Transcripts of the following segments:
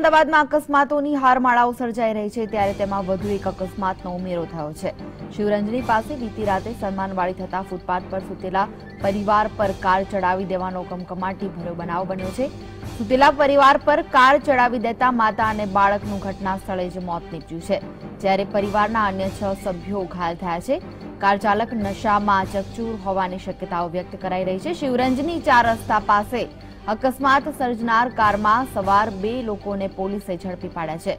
અમદાવાદમાં અકસ્માતોની હારમાળાઓ સર્જાઈ રહી છે ત્યારે તેમાં વધુ એક અકસ્માતનો ઉમેરો થયો છે। શિવરંજની પાસે બીતી રાતે સન્માનવાળી થતા ફૂટપાથ પર સૂતેલા પરિવાર પર કાર ચડાવી દેવાનો કમકમાટી ભર્યો બનાવ બન્યો છે। સૂતેલા પરિવાર પર કાર ચડાવી દેતા માતા અને બાળકનું ઘટના સ્થળે જ મોત નીપજ્યું છે, જ્યારે પરિવારના અન્ય 6 સભ્યો ઘાયલ થયા છે। કાર ચાલક નશામાં ચકચૂર હોવાની શક્યતાઓ વ્યક્ત કરાઈ રહી છે। શિવરંજની 4 રસ્તા પાસે અકસ્માત સર્જનાર કારમાં સવાર 2 લોકોને પોલીસે ઝડપી પાડ્યા છે।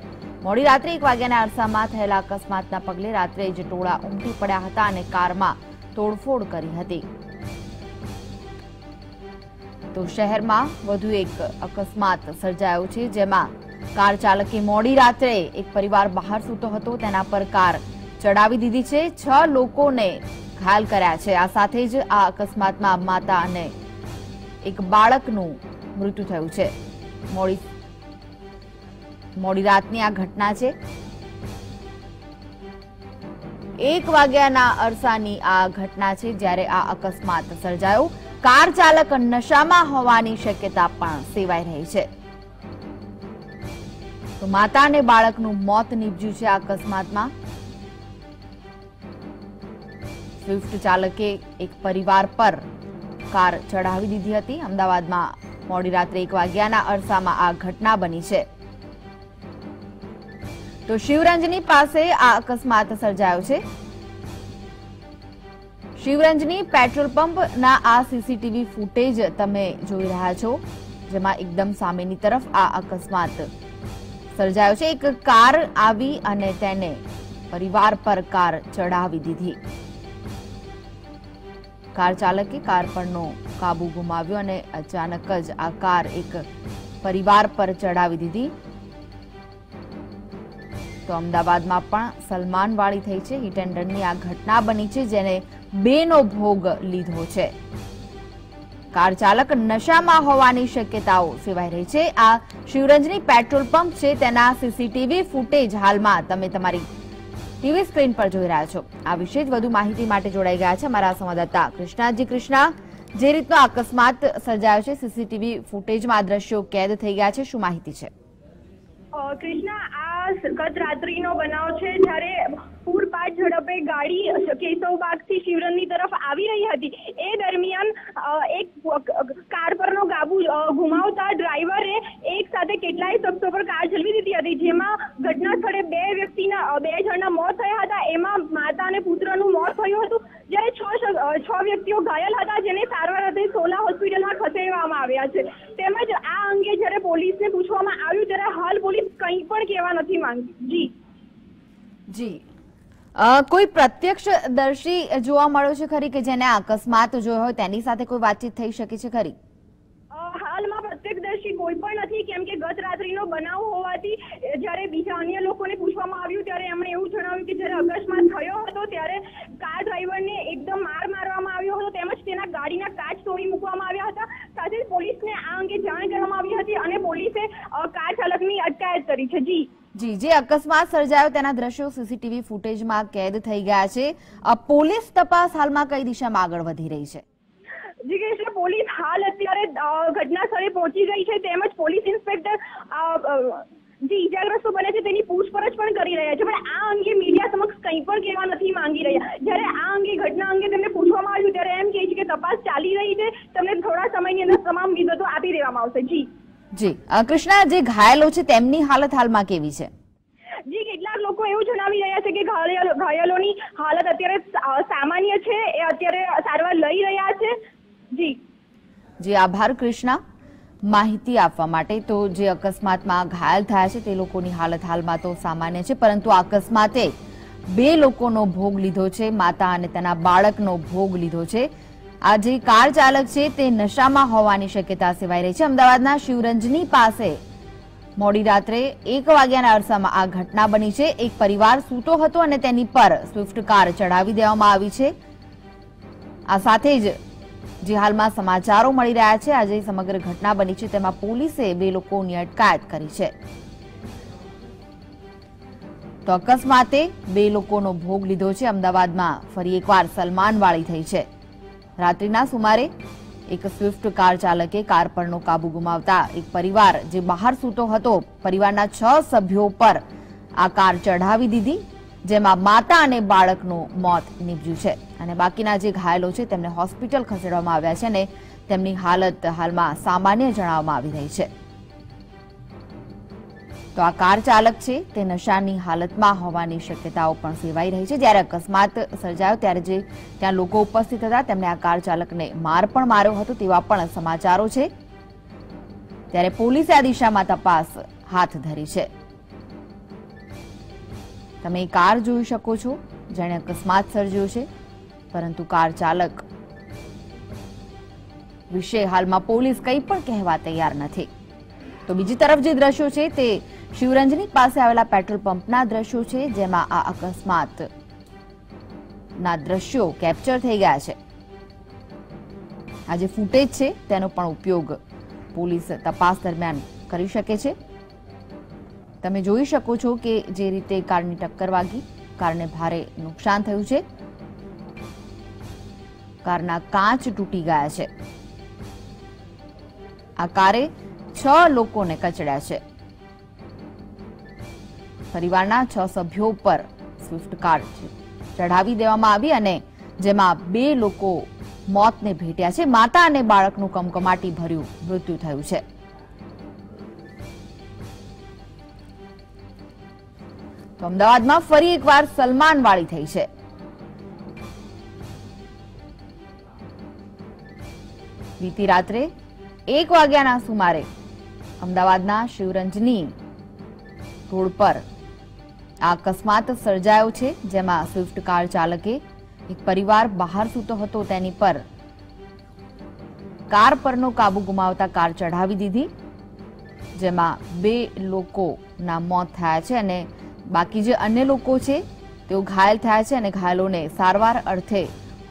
મોડી રાત્રે 1 વાગ્યાના અરસામાં થયેલા અકસ્માતના પગલે રાત્રે જ ટોળા ઉમટી પડ્યા હતા અને કારમાં તોડફોડ કરી હતી। તો શહેરમાં વધુ એક અકસ્માત સર્જાયો છે, જેમાં કાર ચાલકે મોડી રાત્રે એક પરિવાર બહાર સૂતો હતો તેના પર કાર ચડાવી દીધી છે। 6 લોકોને ઘાયલ કર્યા છે। આ સાથે જ આ અકસ્માતમાં માતા અને એક બાળકનું મૃત્યુ થયું છે। મોડી રાતની આ ઘટના છે। 1 વાગ્યાના અરસાની આ ઘટના છે, જ્યારે આ અકસ્માત સર્જાયો। કાર ચાલક નશામાં હોવાની શક્યતા પણ સેવાઈ રહી છે। તો માતા અને બાળકનું મોત નીપજ્યું છે આ અકસ્માતમાં। સ્વિફ્ટ ચાલકે એક પરિવાર પર કાર ચડાવી દીધી હતી। અમદાવાદમાં મોડી રાત્રે 1 વાગ્યાના અરસામાં આ ઘટના બની છે। તો શિવરંજની પાસે આ અકસ્માત સર્જાયો છે। શિવરંજની પેટ્રોલ પંપના આ સીસીટીવી ફૂટેજ તમે જોઈ રહ્યા છો, જેમાં એકદમ સામેની તરફ આ અકસ્માત સર્જાયો છે। એક કાર આવી અને તેને પરિવાર પર કાર ચડાવી દીધી। કાર ચાલકે કાર પરનો કાબુ ગુમાવ્યો અને અચાનક જ આ કાર એક પરિવાર પર ચડાવી દીધી। તો અમદાવાદમાં પણ સન્માનવાળી થઈ છે। હિટ એન્ડ રનની આ ઘટના બની છે, જેને 2નો ભોગ લીધો છે। કાર ચાલક નશામાં હોવાની શક્યતાઓ સેવાઈ રહી છે। આ શિવરંજની પેટ્રોલ પંપ છે, તેના સીસીટીવી ફૂટેજ હાલમાં તમે તમારી ટીવી સ્ક્રીન પર જોઈ રહ્યા છો। આ વિશે જ વધુ માહિતી માટે જોડાઈ ગયા છે અમારા સંવાદદાતા કૃષ્ણાજી। કૃષ્ણા, જે રીતનો અકસ્માત સર્જાયો છે, સીસીટીવી ફૂટેજમાં આ દ્રશ્યો કેદ થઈ ગયા છે, શું માહિતી છે? કૃષ્ણા, આ ગત રાત્રિનો બનાવ છે, જ્યારે પૂરપાટ ઝડપે ગાડી કેશવબાગથી શિવરંજની તરફ આવી રહી હતી। એ દરમિયાન એક કાર પરનો કાબુ ગુમાવતા ડ્રાઈવરે એક સાથે કેટલાય શખ્સો પર કાર ચલાવી દીધી હતી, જેમાં ઘટના સ્થળે 2 જણના મોત થયા હતા। એમાં માતા અને પુત્રનું મોત થયું હતું, જ્યારે 6 વ્યક્તિઓ ઘાયલ હતા, જેને સારવાર અર્થે સોલા હોસ્પિટલમાં ખસેડવામાં આવ્યા છે। તેમજ આ અંગે જ્યારે પોલીસને પૂછવામાં આવ્યું, ત્યારે હાલ પોલીસ કંઈ પણ કહેવા નથી માંગતી। જી, કોઈ પ્રત્યક્ષદર્શી જોવા મળ્યો છે ખરી કે જેને અકસ્માત જોયો હોય, તેની સાથે કોઈ વાતચીત થઈ શકે છે ખરી? હાલમાં પ્રત્યક્ષદર્શી કોઈ પણ નથી, કેમ કે ગત રાત્રિનો બનાવ હોવાથી જ્યારે બીજા અન્ય લોકોને પૂછવામાં આવ્યું ત્યારે એમણે એવું જણાવ્યું કે જ્યારે અકસ્માત થયો હતો ત્યારે કાર ડ્રાઈવરને એકદમ માર મારવામાં આવ્યો હતો, તેમજ તેના ગાડીના કાચ તોડી મૂકવામાં આવ્યા હતા। સાથે જ પોલીસને આ અંગે જાણ કરવામાં આવી હતી અને પોલીસે કાર ચાલકની અટકાયત કરી છે। જી, જે અકસ્માત સર્જાયો તેના દ્રશ્યો સીસીટીવી ફૂટેજમાં કેદ થઈ ગયા છે। પોલીસ તપાસ હાલમાં કઈ દિશામાં આગળ વધી રહી છે? જી કૃષ્ણ, પોલીસ હાલ અત્યારે ઘટના સ્થળે પહોંચી ગઈ છે, તેમજ પોલીસ ઇન્સ્પેક્ટર જે ઇજાગ્રસ્તો બને છે તેની પૂછપરછ પણ કરી રહ્યા છે, પણ આ અંગે મીડિયા સમક્ષ કંઈ પણ કહેવા નથી માંગી રહ્યા। જ્યારે આ અંગે ઘટના અંગે તેમને પૂછવામાં આવ્યું ત્યારે એમ કહે છે કે તપાસ ચાલી રહી છે, તમને થોડા સમયની અંદર તમામ વિગતો આપી દેવામાં આવશે। જી, કૃષ્ણા, જે ઘાયલો છે તેમની હાલત હાલમાં કેવી છે? જી, કેટલાક લોકો એવું જણાવી રહ્યા છે કે ઘાયલોની હાલત અત્યારે સામાન્ય છે, એ અત્યારે સારવાર લઈ રહ્યા છે। જી, આભાર કૃષ્ણા માહિતી આપવા માટે। તો જે અકસ્માતમાં ઘાયલ થયા છે તે લોકોની હાલત હાલમાં તો સામાન્ય છે, પરંતુ અકસ્માતે 2 લોકોનો ભોગ લીધો છે, માતા અને તેના બાળકનો ભોગ લીધો છે। આ જે કાર ચાલક છે તે નશામાં હોવાની શક્યતા સેવાઈ રહી છે। અમદાવાદના શિવરંજની પાસે મોડી રાત્રે 1 વાગ્યાના અરસામાં આ ઘટના બની છે। એક પરિવાર સૂતો હતો અને તેની પર સ્વિફ્ટ કાર ચડાવી દેવામાં આવી છે। આ સાથે જ જે હાલમાં સમાચારો મળી રહ્યા છે, આજે સમગ્ર ઘટના બની છે તેમાં પોલીસે 2 લોકોની અટકાયત કરી છે। તો અકસ્માતે 2 લોકોનો ભોગ લીધો છે। અમદાવાદમાં ફરી એકવાર સન્માનવાળી થઈ છે। રાત્રિના સુમારે એક સ્વિફ્ટ કાર ચાલકે કાર પરનો કાબુ ગુમાવતા એક પરિવાર જે બહાર સૂતો હતો, પરિવારના 6 સભ્યો પર આ કાર ચઢાવી દીધી, જેમાં માતા અને બાળકનું મોત નીપજ્યું છે અને બાકીના જે ઘાયલો છે તેમને હોસ્પિટલ ખસેડવામાં આવ્યા છે અને તેમની હાલત હાલમાં સામાન્ય જણાવવામાં આવી રહી છે. તો આ કાર ચાલક છે તે નશાની હાલતમાં હોવાની શક્યતાઓ પણ સેવાઈ રહી છે. જ્યારે અકસ્માત સર્જાયો ત્યારે જે ત્યાં લોકો ઉપસ્થિત હતા તેમણે આ કાર ચાલકને માર પણ માર્યો હતો તેવા પણ સમાચારો છે. ત્યારે પોલીસે આ દિશામાં તપાસ હાથ ધરી છે. તમે કાર જોઈ શકો છો જેણે અકસ્માત સર્જ્યો છે, પરંતુ કાર ચાલક વિશે હાલમાં પોલીસ કંઈ પણ કહેવા તૈયાર નથી. તો બીજી તરફ જે દ્રશ્યો છે તે શિવરંજની પાસે આવેલા પેટ્રોલ પંપના દ્રશ્યો છે, જેમાં આ અકસ્માતના દ્રશ્યો કેપ્ચર થઈ ગયા છે. આ જે ફૂટેજ છે તેનો પણ ઉપયોગ પોલીસ તપાસ દરમિયાન કરી શકે છે. તમે જોઈ શકો છો કે જે રીતે કારની ટક્કર વાગી, કારને ભારે નુકસાન થયું છે. કારના કાચ તૂટી ગયા છે. આ કારે 6 લોકોને કચડ્યા છે. પરિવારના 6 સભ્યો પર સ્વિફ્ટ કાર ચઢાવી દેવામાં આવી અને જેમાં 2 લોકો મોતને ભેટ્યા છે. માતા અને બાળકનું કમકમાટી ભર્યું મૃત્યુ થયું છે. તો અમદાવાદમાં ફરી એકવાર સલમાનવાળી થઈ છે. બીતી રાત્રે 1 વાગ્યાના સુમારે અમદાવાદના શિવરંજની રોડ પર આ અકસ્માત સર્જાયો છે, જેમાં સ્વિફ્ટ કાર ચાલકે એક પરિવાર બહાર સૂતો હતો તેની પર કાર પરનો કાબુ ગુમાવતા કાર ચઢાવી દીધી, જેમાં 2 લોકોના મોત થયા છે અને બાકી જે અન્ય લોકો છે તેઓ ઘાયલ થયા છે અને ઘાયલોને સારવાર અર્થે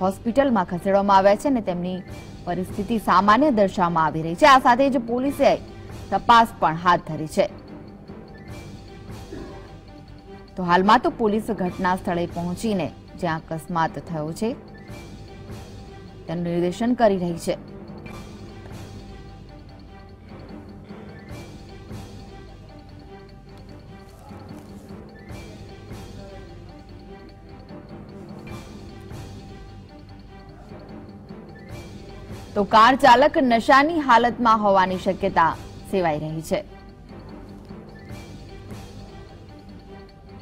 હોસ્પિટલમાં ખસેડવામાં આવ્યા છે અને તેમની પરિસ્થિતિ સામાન્ય દર્શાવવામાં આવી રહી છે. આ સાથે જ પોલીસે તપાસ પણ હાથ ધરી છે. તો હાલમાં તો પોલીસ ઘટના સ્થળે પહોંચીને જ્યાં અકસ્માત થયો છે તેનું નિર્દેશન કરી રહી છે. તો કાર ચાલક નશાની હાલતમાં હોવાની શક્યતા સેવાઈ રહી છે.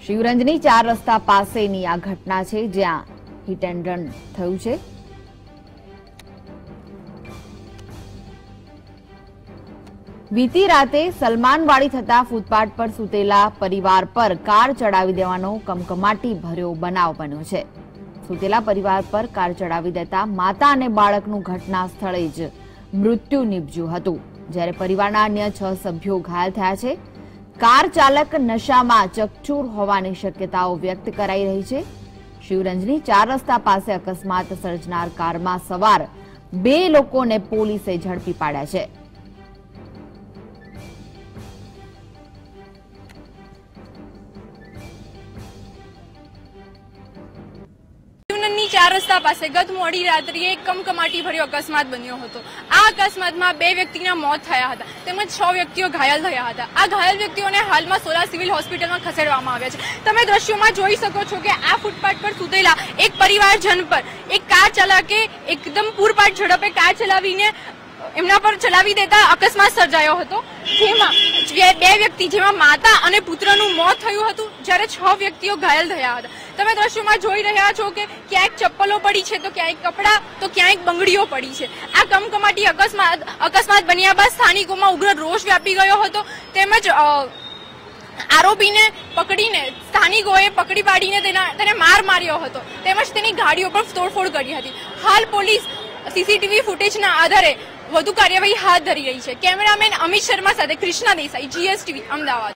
શિવરંજની 4 રસ્તા પાસેની આ ઘટના છે, જ્યાં હિટ એન્ડ રન થયું છે. વીતી રાતે સલમાનવાડી થતા ફૂટપાથ પર સૂતેલા પરિવાર પર કાર ચડાવી દેવાનો કમકમાટી ભર્યો બનાવ બન્યો છે. સૂતેલા પરિવાર પર કાર ચડાવી દેતા માતા અને બાળકનું ઘટના સ્થળે જ મૃત્યુ નીપજ્યું હતું, જ્યારે પરિવારના અન્ય 6 સભ્યો ઘાયલ થયા છે. કાર ચાલક નશામાં ચકચૂર હોવાની શક્યતાઓ વ્યક્ત કરાઈ રહી છે. શિવરંજની 4 રસ્તા પાસે અકસ્માત સર્જનાર કારમાં સવાર 2 લોકોને પોલીસે ઝડપી પાડ્યા છે. ચાર રસ્તા પાસે ગત મોડી રાત્રિએ એક કમકમાટી ભર્યો અકસ્માત બન્યો હતો. આ અકસ્માતમાં 2 વ્યક્તિના મોત થયા હતા તેમજ 6 વ્યક્તિઓ ઘાયલ થયા હતા. આ ઘાયલ વ્યક્તિઓને હાલમાં સોલા સિવિલ હોસ્પિટલમાં ખસેડવામાં આવ્યા છે. તમે દ્રશ્યોમાં જોઈ શકો છો કે આ ફૂટપાથ પર સૂતેલા એક પરિવારજન પર એક કાર ચાલકે એકદમ પૂરપાટ ઝડપે કાર ચલાવીને એમના પર ચલાવી દેતા અકસ્માત સર્જાયો હતો, જેમાં 2 વ્યક્તિ જેમાં માતા અને પુત્રનું મોત થયું હતું, જ્યારે 6 વ્યક્તિઓ ઘાયલ થયા હતા. તમે દ્રશ્યોમાં જોઈ રહ્યા છો કે ક્યાંક ચપ્પલો પડી છે, તો ક્યાંક કપડાં, તો ક્યાંક બંગડીઓ પડી છે. આ કમકમાટી અકસ્માત બન્યા બાદ સ્થાનિકોમાં ઉગ્ર રોષ વ્યાપી ગયો હતો, તેમજ આરોપીને પકડીને સ્થાનિકોએ પકડી પાડીને તેને માર માર્યો હતો, તેમજ તેની ગાડીઓ પર તોડફોડ કરી હતી. હાલ પોલીસ સીસીટીવી ફૂટેજના આધારે વધુ કાર્યવાહી હાથ ધરી રહી છે. કેમેરામેન અમિત શર્મા સાથે કૃષ્ણા દેસાઈ, GSTV, અમદાવાદ.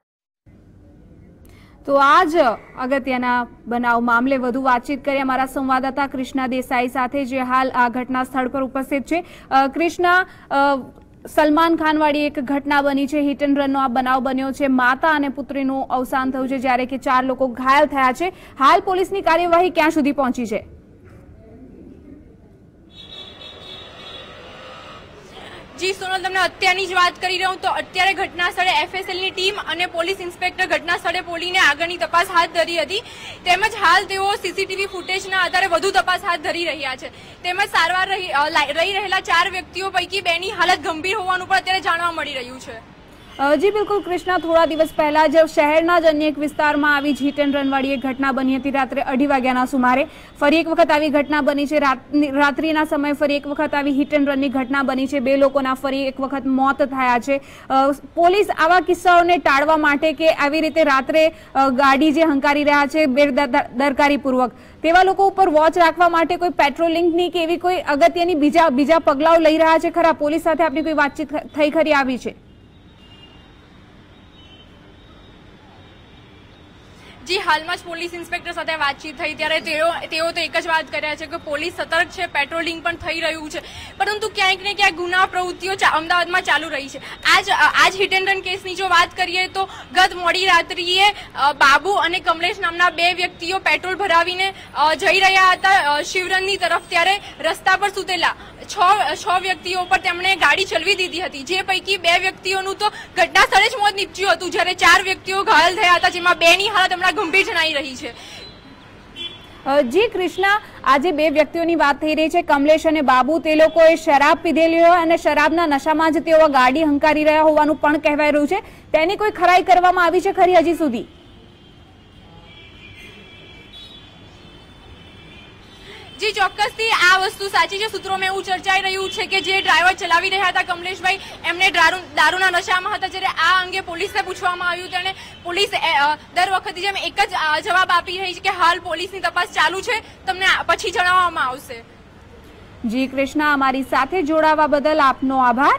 તો આજ અગત્યના બનાવ મામલે વધુ વાતચીત કરી અમારા સંવાદદાતા કૃષ્ણા દેસાઈ સાથે, જે હાલ આ ઘટના સ્થળ પર ઉપસ્થિત છે. કૃષ્ણા, સલમાન ખાનવાળી એક ઘટના બની છે, હિટ એન્ડ રનનો આ બનાવ બન્યો છે. માતા અને પુત્રીનું અવસાન થયું છે, જ્યારે કે 4 લોકો ઘાયલ થયા છે. હાલ પોલીસની કાર્યવાહી ક્યાં સુધી પહોંચી છે? જી સોનલ, તમને અત્યારની જ વાત કરી રહું તો અત્યારે ઘટના સ્થળે એફએસએલની ટીમ અને પોલીસ ઇન્સ્પેક્ટર ઘટના સ્થળે પહોંચીને આગળની તપાસ હાથ ધરી હતી. તેમજ હાલ તેઓ સીસીટીવી ફૂટેજના આધારે વધુ તપાસ હાથ ધરી રહ્યા છે. તેમજ સારવાર રહી રહેલા 4 વ્યક્તિઓ પૈકી 2ની હાલત ગંભીર હોવાનું પણ અત્યારે જાણવા મળી રહ્યું છે. જી બિલકુલ કૃષ્ણા, થોડા દિવસ પહેલા જ શહેરના જ અન્ય એક વિસ્તારમાં આવી જ હિટ એન્ડ રન વાળી એક ઘટના બની હતી રાત્રે 2:30 વાગ્યાના સુમારે. ફરી એક વખત આવી ઘટના બની છે. રાત્રિના સમયે ફરી એક વખત આવી હિટ એન્ડ રનની ઘટના બની છે. 2 લોકોના ફરી એક વખત મોત થયા છે. પોલીસ આવા કિસ્સાઓને ટાળવા માટે કે આવી રીતે રાત્રે ગાડી જે હંકારી રહ્યા છે બેદરકારીપૂર્વક, તેવા લોકો ઉપર વોચ રાખવા માટે કોઈ પેટ્રોલિંગની કે એવી કોઈ અગત્યની બીજા પગલાઓ લઈ રહ્યા છે ખરા? પોલીસ સાથે આપની કોઈ વાતચીત થઈ ખરી આવી છે? જી, હાલમાં જ પોલીસ ઇન્સ્પેક્ટર સાથે વાતચીત થઈ ત્યારે તેઓ તો એક જ વાત કર્યા છે કે પોલીસ સતર્ક છે, પેટ્રોલિંગ પણ થઈ રહ્યું છે, પરંતુ ક્યાંક ને ક્યાંક ગુના પ્રવૃત્તિઓ અમદાવાદમાં ચાલુ રહી છે. આજ હિટ એન્ડ રન કેસની જો વાત કરીએ તો ગત મોડી રાત્રિએ બાબુ અને કમલેશ નામના 2 વ્યક્તિઓ પેટ્રોલ ભરાવીને જઈ રહ્યા હતા શિવરનની તરફ. ત્યારે રસ્તા પર સૂતેલા 6 વ્યક્તિઓ પર તેમણે ગાડી ચલાવી દીધી હતી, જે પૈકી 2 વ્યક્તિઓનું તો ઘટના સ્થળે જ મોત નીપજ્યું હતું, જ્યારે 4 વ્યક્તિઓ ઘાયલ થયા હતા, જેમાં 2ની હાલત હમણાં ગંભીર જણાઈ રહી છે. જી કૃષ્ણા, આજે 2 વ્યક્તિઓની વાત થઈ રહી છે, કમલેશ અને બાબુ. તે લોકોએ શરાબ પીધેલી હોય અને શરાબના નશામાં જ તેઓ ગાડી હંકારી રહ્યા હોવાનું પણ કહેવાય રહ્યું છે. તેની કોઈ ખરાઈ કરવામાં આવી છે ખરી હજી સુધી? જી ચોક્કસથી આ વસ્તુ સાચી છે. સૂત્રોમાં એવું ચર્ચાઈ રહ્યું છે કે જે ડ્રાઈવર ચલાવી રહ્યા હતા કમલેશભાઈ, એમને દારૂના નશામાં હતા. જ્યારે આ અંગે પોલીસને પૂછવામાં આવ્યું ત્યારે પોલીસ દર વખતે જેમ એક જ જવાબ આપી રહી છે કે હાલ પોલીસની તપાસ ચાલુ છે, તમને પછી જણાવવામાં આવશે. જી કૃષ્ણા, અમારી સાથે જોડાવા બદલ આપનો આભાર.